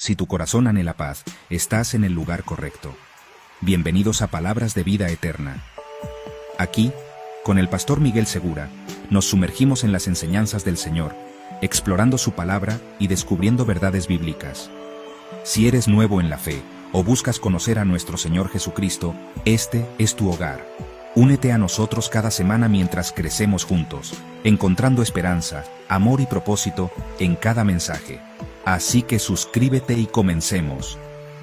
Si tu corazón anhela paz, estás en el lugar correcto. Bienvenidos a Palabras de Vida Eterna. Aquí, con el pastor Miguel Segura, nos sumergimos en las enseñanzas del Señor, explorando su palabra y descubriendo verdades bíblicas. Si eres nuevo en la fe o buscas conocer a nuestro Señor Jesucristo, este es tu hogar. Únete a nosotros cada semana mientras crecemos juntos, encontrando esperanza, amor y propósito en cada mensaje. Así que suscríbete y comencemos.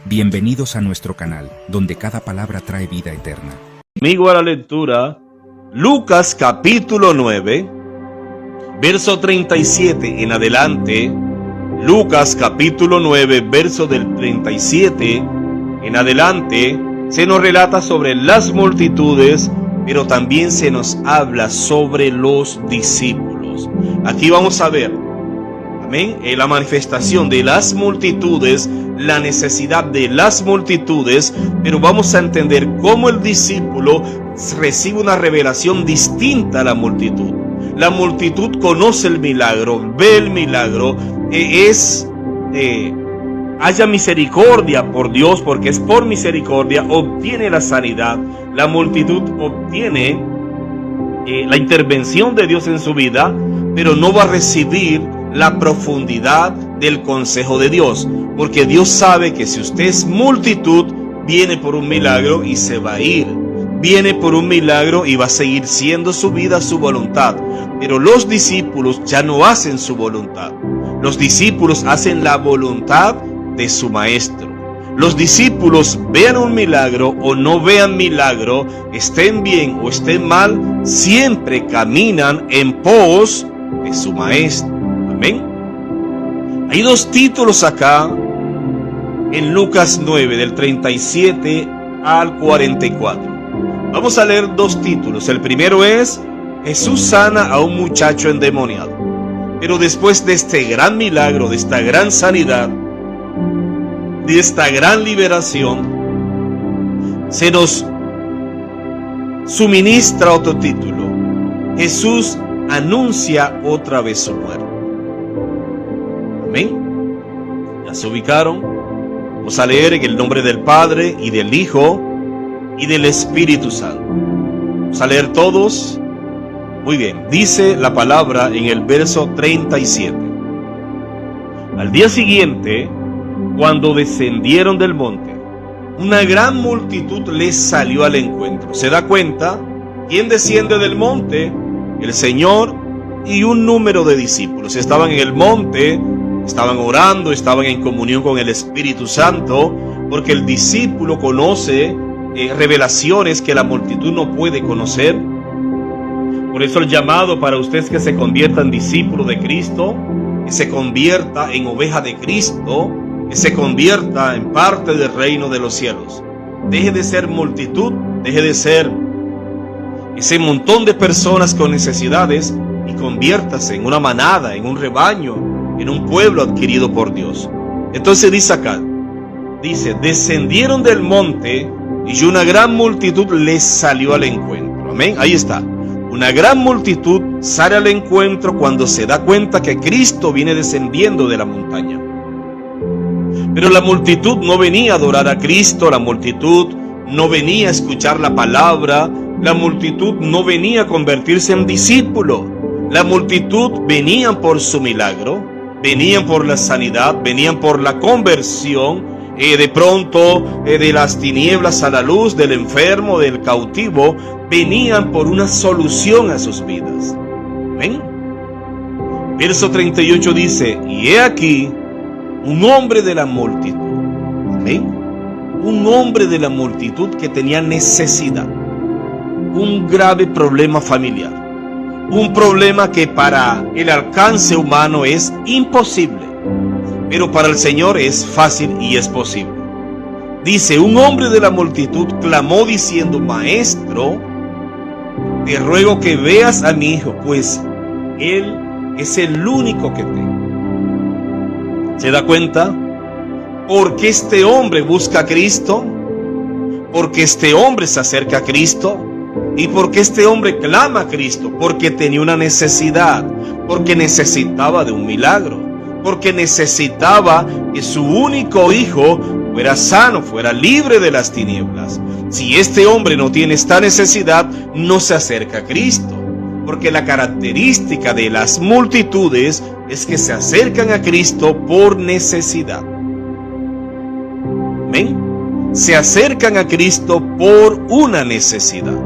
Bienvenidos a nuestro canal, donde cada palabra trae vida eterna. Conmigo a la lectura, Lucas capítulo 9, verso 37 en adelante. Lucas capítulo 9, verso del 37 en adelante, se nos relata sobre las multitudes, pero también se nos habla sobre los discípulos. Aquí vamos a ver, amén, la manifestación de las multitudes, la necesidad de las multitudes, pero vamos a entender cómo el discípulo recibe una revelación distinta a la multitud. La multitud conoce el milagro, ve el milagro, haya misericordia por Dios, porque es por misericordia, obtiene la sanidad. La multitud obtiene la intervención de Dios en su vida, pero no va a recibir la profundidad del consejo de Dios, porque Dios sabe que si usted es multitud, viene por un milagro y se va a ir. Viene por un milagro y va a seguir siendo su vida su voluntad. Pero los discípulos ya no hacen su voluntad. Los discípulos hacen la voluntad de su maestro. Los discípulos, vean un milagro o no vean milagro, estén bien o estén mal, siempre caminan en pos de su maestro. Amén. Hay dos títulos acá en Lucas 9, del 37 al 44. Vamos a leer dos títulos. El primero es: Jesús sana a un muchacho endemoniado. Pero después de este gran milagro, de esta gran sanidad, de esta gran liberación, se nos suministra otro título: Jesús anuncia otra vez su muerte. Amén. ¿Ya se ubicaron? Vamos a leer en el nombre del Padre, y del Hijo, y del Espíritu Santo. Vamos a leer todos. Muy bien, dice la palabra en el verso 37. Al día siguiente, cuando descendieron del monte, una gran multitud les salió al encuentro. ¿Se da cuenta? ¿Quién desciende del monte? El Señor y un número de discípulos. Estaban en el monte, estaban orando, estaban en comunión con el Espíritu Santo, porque el discípulo conoce revelaciones que la multitud no puede conocer. Por eso el llamado para usted es que se convierta en discípulo de Cristo, que se convierta en oveja de Cristo, que se convierta en parte del reino de los cielos. Deje de ser multitud, deje de ser ese montón de personas con necesidades y conviértase en una manada, en un rebaño, en un pueblo adquirido por Dios. Entonces dice acá, dice: descendieron del monte y una gran multitud les salió al encuentro. Amén, ahí está. Una gran multitud sale al encuentro cuando se da cuenta que Cristo viene descendiendo de la montaña. Pero la multitud no venía a adorar a Cristo, la multitud no venía a escuchar la palabra, la multitud no venía a convertirse en discípulo. La multitud venían por su milagro, venían por la sanidad, venían por la conversión, de pronto de las tinieblas a la luz, del enfermo, del cautivo, venían por una solución a sus vidas. ¿Ven? Verso 38 dice: y he aquí un hombre de la multitud. ¿Ven? Un hombre de la multitud que tenía necesidad, un grave problema familiar, un problema que para el alcance humano es imposible, pero para el Señor es fácil y es posible. Dice: un hombre de la multitud clamó diciendo: Maestro, te ruego que veas a mi hijo, pues él es el único que tengo. ¿Se da cuenta? Porque este hombre busca a Cristo, porque este hombre se acerca a Cristo, y porque este hombre clama a Cristo, porque tenía una necesidad, porque necesitaba de un milagro. porque necesitaba que su único hijo fuera sano, fuera libre de las tinieblas. Si este hombre no tiene esta necesidad, no se acerca a Cristo, porque la característica de las multitudes es que se acercan a Cristo por necesidad. ¿Ven? Se acercan a Cristo por una necesidad.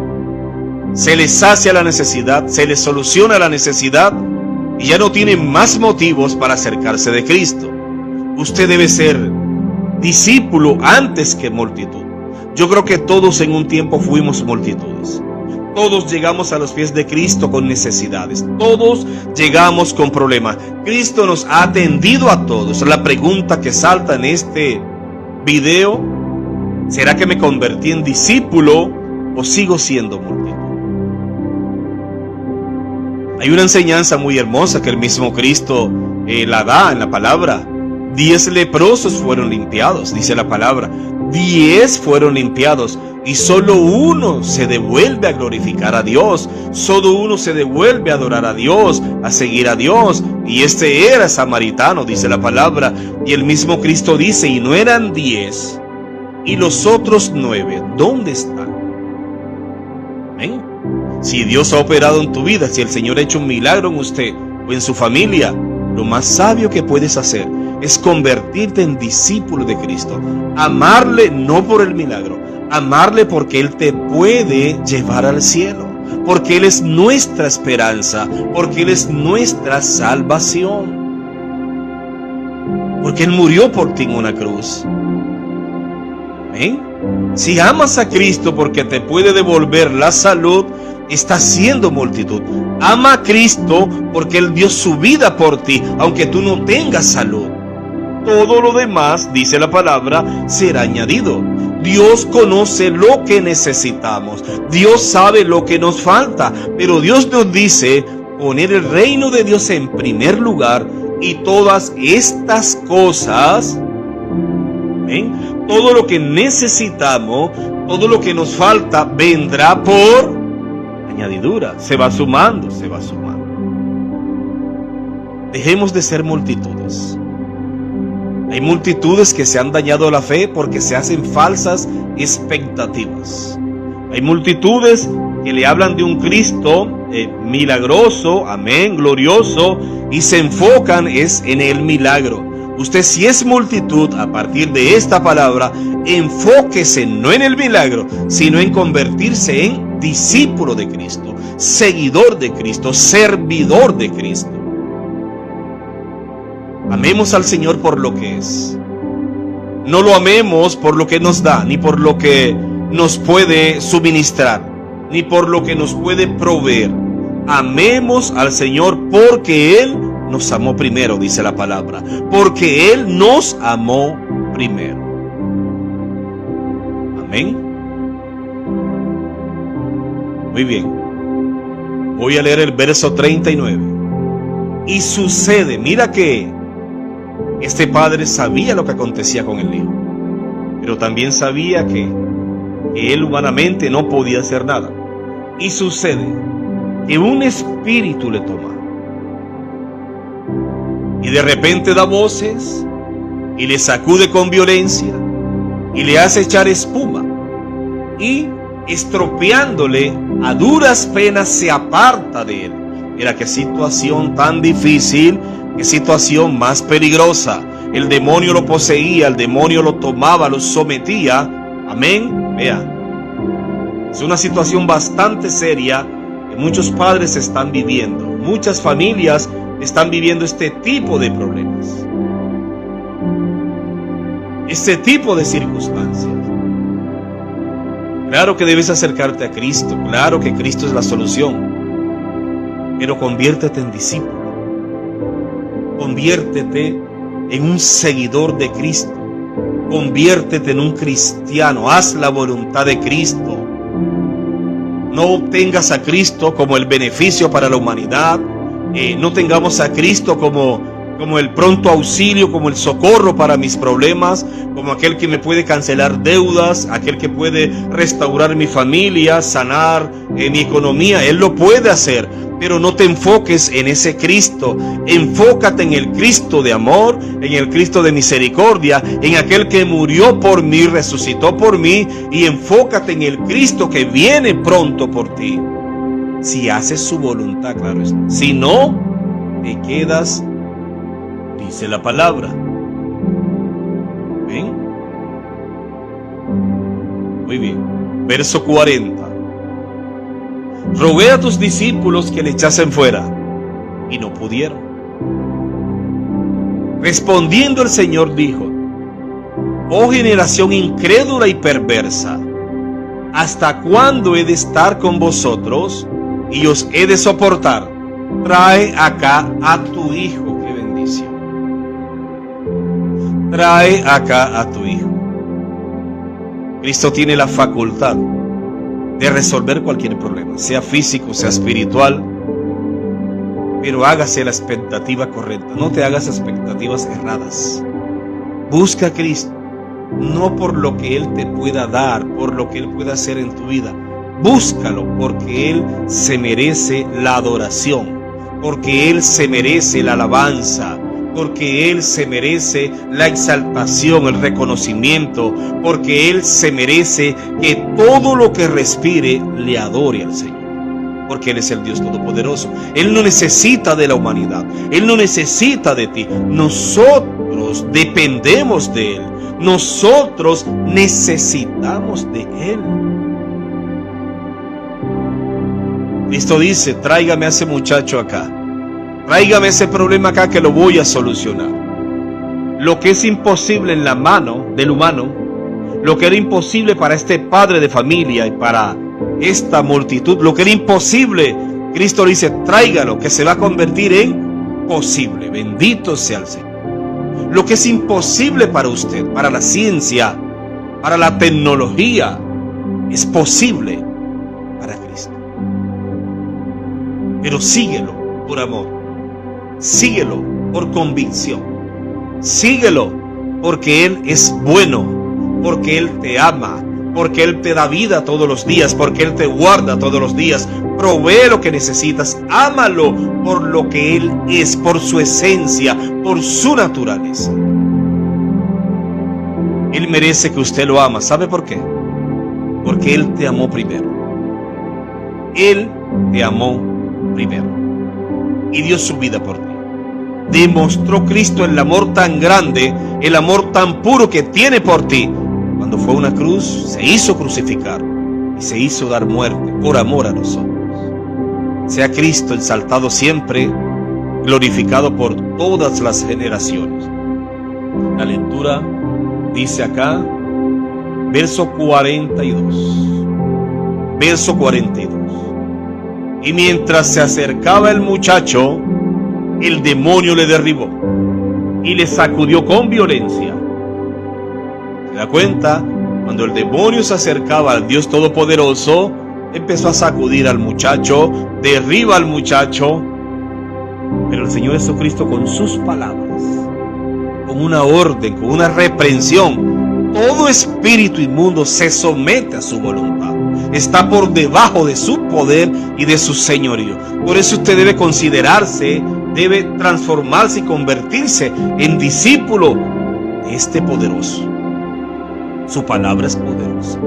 Se les sacia la necesidad, se les soluciona la necesidad y ya no tienen más motivos para acercarse de Cristo. Usted debe ser discípulo antes que multitud. Yo creo que todos en un tiempo fuimos multitudes. Todos llegamos a los pies de Cristo con necesidades. Todos llegamos con problemas. Cristo nos ha atendido a todos. La pregunta que salta en este video: ¿será que me convertí en discípulo o sigo siendo multitud? Hay una enseñanza muy hermosa que el mismo Cristo la da en la palabra. 10 leprosos fueron limpiados, dice la palabra. 10 fueron limpiados y solo uno se devuelve a glorificar a Dios. Solo uno se devuelve a adorar a Dios, a seguir a Dios. Y este era samaritano, dice la palabra. Y el mismo Cristo dice: y no eran 10. ¿Y los otros 9 dónde están? ¿Ven? Si Dios ha operado en tu vida, si el Señor ha hecho un milagro en usted o en su familia, lo más sabio que puedes hacer es convertirte en discípulo de Cristo. Amarle no por el milagro, amarle porque Él te puede llevar al cielo, porque Él es nuestra esperanza, porque Él es nuestra salvación, porque Él murió por ti en una cruz. ¿Ven? Si amas a Cristo porque te puede devolver la salud, estás siendo multitud. Ama a Cristo porque Él dio su vida por ti, aunque tú no tengas salud. Todo lo demás, dice la palabra, será añadido. Dios conoce lo que necesitamos. Dios sabe lo que nos falta. Pero Dios nos dice poner el reino de Dios en primer lugar, y todas estas cosas, ¿ven? Todo lo que necesitamos, todo lo que nos falta, vendrá por añadidura. Se va sumando, se va sumando. Dejemos de ser multitudes. Hay multitudes que se han dañado la fe porque se hacen falsas expectativas. Hay multitudes que le hablan de un Cristo milagroso, amén, glorioso, y se enfocan en el milagro. Usted, si es multitud, a partir de esta palabra, enfóquese no en el milagro, sino en convertirse en discípulo de Cristo, seguidor de Cristo, servidor de Cristo. Amemos al Señor por lo que es. No lo amemos por lo que nos da, ni por lo que nos puede suministrar, ni por lo que nos puede proveer. Amemos al Señor porque Él nos amó primero, dice la palabra. Porque Él nos amó primero. Amén. Muy bien. Voy a leer el verso 39. Y sucede, mira que este padre sabía lo que acontecía con el hijo, pero también sabía que él humanamente no podía hacer nada. Y sucede que un espíritu le toma, y de repente da voces, y le sacude con violencia, y le hace echar espuma, y estropeándole, a duras penas se aparta de él. Mira qué situación tan difícil, qué situación más peligrosa. El demonio lo poseía, el demonio lo tomaba, lo sometía. Amén. Vea, es una situación bastante seria que muchos padres están viviendo. Muchas familias están viviendo este tipo de problemas, este tipo de circunstancias. Claro que debes acercarte a Cristo, claro que Cristo es la solución, pero conviértete en discípulo, conviértete en un seguidor de Cristo, conviértete en un cristiano, haz la voluntad de Cristo. No tengas a Cristo como el beneficio para la humanidad, no tengamos a Cristo como como el pronto auxilio, como el socorro para mis problemas, como aquel que me puede cancelar deudas, aquel que puede restaurar mi familia, sanar mi economía. Él lo puede hacer, pero no te enfoques en ese Cristo. Enfócate en el Cristo de amor, en el Cristo de misericordia, en aquel que murió por mí, resucitó por mí, y enfócate en el Cristo que viene pronto por ti. Si haces su voluntad, claro está. Si no, te quedas, dice la palabra. ¿Ven? Muy bien. Verso 40. Rogué a tus discípulos que le echasen fuera, y no pudieron. Respondiendo el Señor dijo: oh generación incrédula y perversa, ¿hasta cuándo he de estar con vosotros y os he de soportar? Trae acá a tu hijo. Qué bendición. Trae acá a tu hijo. Cristo tiene la facultad de resolver cualquier problema, sea físico, sea espiritual, pero hágase la expectativa correcta. No te hagas expectativas erradas. Busca a Cristo, no por lo que Él te pueda dar, por lo que Él pueda hacer en tu vida. Búscalo porque Él se merece la adoración, porque Él se merece la alabanza, porque Él se merece la exaltación, el reconocimiento, porque Él se merece que todo lo que respire le adore al Señor, porque Él es el Dios Todopoderoso. Él no necesita de la humanidad, Él no necesita de ti. Nosotros dependemos de Él, nosotros necesitamos de Él. Cristo dice: tráigame a ese muchacho acá, tráigame ese problema acá que lo voy a solucionar. Lo que es imposible en la mano del humano, lo que era imposible para este padre de familia y para esta multitud, lo que era imposible, Cristo dice: tráigalo, que se va a convertir en posible. Bendito sea el Señor. Lo que es imposible para usted, para la ciencia, para la tecnología, es posible para Cristo. Pero síguelo por amor, síguelo por convicción, síguelo porque Él es bueno, porque Él te ama, porque Él te da vida todos los días, porque Él te guarda todos los días, provee lo que necesitas, ámalo por lo que Él es, por su esencia, por su naturaleza. Él merece que usted lo ama. ¿Sabe por qué? Porque Él te amó primero. Él te amó primero y dio su vida por ti. Demostró Cristo el amor tan grande, el amor tan puro que tiene por ti. Cuando fue a una cruz, se hizo crucificar y se hizo dar muerte por amor a nosotros. Sea Cristo exaltado siempre, glorificado por todas las generaciones. La lectura dice acá, verso 42. Verso 42. Y mientras se acercaba el muchacho, el demonio le derribó y le sacudió con violencia. ¿Se da cuenta? Cuando el demonio se acercaba al Dios Todopoderoso, empezó a sacudir al muchacho, derriba al muchacho. Pero el Señor Jesucristo, con sus palabras, con una orden, con una reprensión, todo espíritu inmundo se somete a su voluntad. Está por debajo de su poder y de su señorío. Por eso usted debe considerarse, debe transformarse y convertirse en discípulo de este poderoso. Su palabra es poderosa.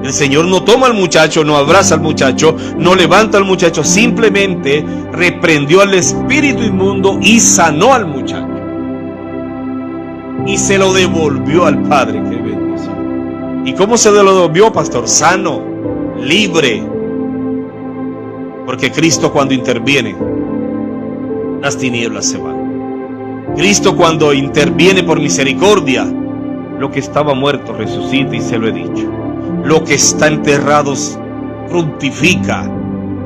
El Señor no toma al muchacho, no abraza al muchacho, no levanta al muchacho, simplemente reprendió al espíritu inmundo y sanó al muchacho. Y se lo devolvió al Padre. ¡Qué bendición! ¿Y cómo se lo devolvió, pastor? Sano, libre. Porque Cristo, cuando interviene, las tinieblas se van. Cristo, cuando interviene por misericordia, lo que estaba muerto resucita, y se lo he dicho. Lo que está enterrado fructifica.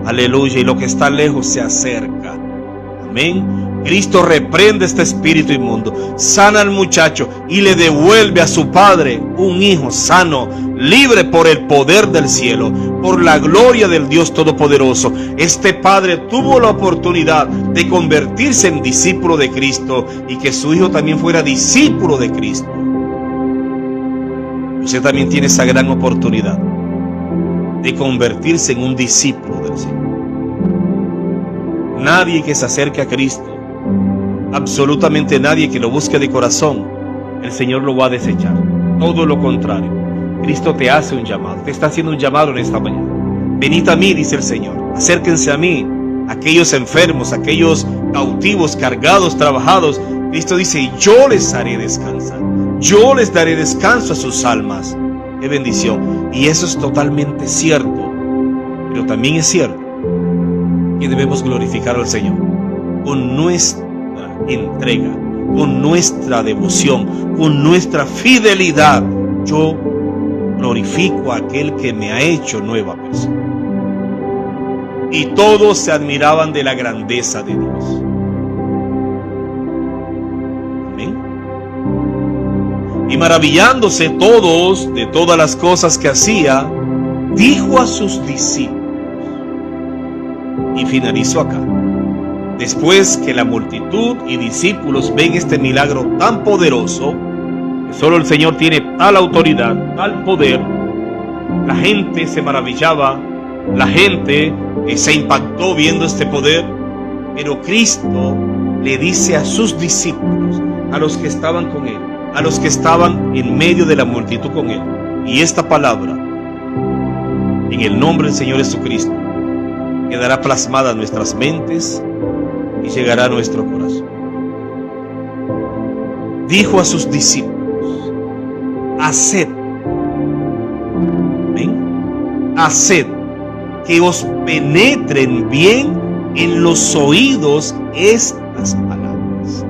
Aleluya. Y lo que está lejos se acerca. Amén. Cristo reprende este espíritu inmundo, sana al muchacho y le devuelve a su padre un hijo sano, libre por el poder del cielo, por la gloria del Dios Todopoderoso. Este padre tuvo la oportunidad de convertirse en discípulo de Cristo y que su hijo también fuera discípulo de Cristo. Usted también tiene esa gran oportunidad de convertirse en un discípulo del Señor. Nadie que se acerque a Cristo, absolutamente nadie que lo busque de corazón, el Señor lo va a desechar. Todo lo contrario, Cristo te hace un llamado, te está haciendo un llamado en esta mañana. Venid a mí, dice el Señor, acérquense a mí, aquellos enfermos, aquellos cautivos, cargados, trabajados. Cristo dice, yo les haré descansar, yo les daré descanso a sus almas. ¡Qué bendición! Y eso es totalmente cierto, pero también es cierto que debemos glorificar al Señor con nuestra entrega, con nuestra devoción, con nuestra fidelidad. Yo glorifico a aquel que me ha hecho nueva persona. Y todos se admiraban de la grandeza de Dios. Amén. Y maravillándose todos de todas las cosas que hacía, dijo a sus discípulos, y finalizo acá, después que la multitud y discípulos ven este milagro tan poderoso, que solo el Señor tiene tal autoridad, tal poder, la gente se maravillaba, la gente se impactó viendo este poder, pero Cristo le dice a sus discípulos, a los que estaban con Él, a los que estaban en medio de la multitud con Él, y esta palabra, en el nombre del Señor Jesucristo, quedará plasmada en nuestras mentes y llegará a nuestro corazón. Dijo a sus discípulos, haced, ¿ven? Haced que os penetren bien en los oídos estas palabras.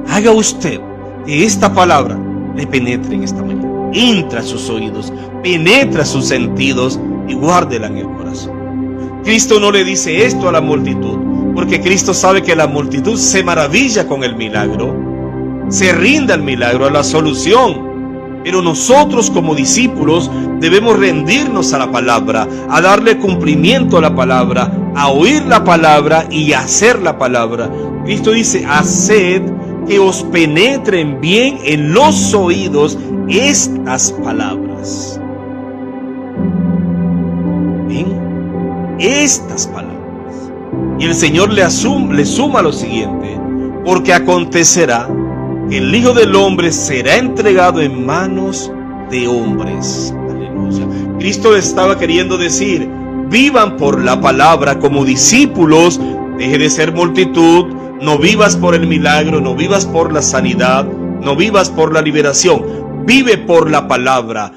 Haga usted que esta palabra le penetre en esta mañana. Entra a sus oídos, penetra sus sentidos y guárdela en el corazón. Cristo no le dice esto a la multitud, porque Cristo sabe que la multitud se maravilla con el milagro, se rinde al milagro, a la solución. Pero nosotros como discípulos debemos rendirnos a la palabra, a darle cumplimiento a la palabra, a oír la palabra y a hacer la palabra. Cristo dice, haced que os penetren bien en los oídos estas palabras. ¿Ven? Estas palabras. Y el Señor le suma lo siguiente, porque acontecerá que el Hijo del Hombre será entregado en manos de hombres. Aleluya. Cristo le estaba queriendo decir, vivan por la palabra como discípulos, deje de ser multitud, no vivas por el milagro, no vivas por la sanidad, no vivas por la liberación, vive por la palabra.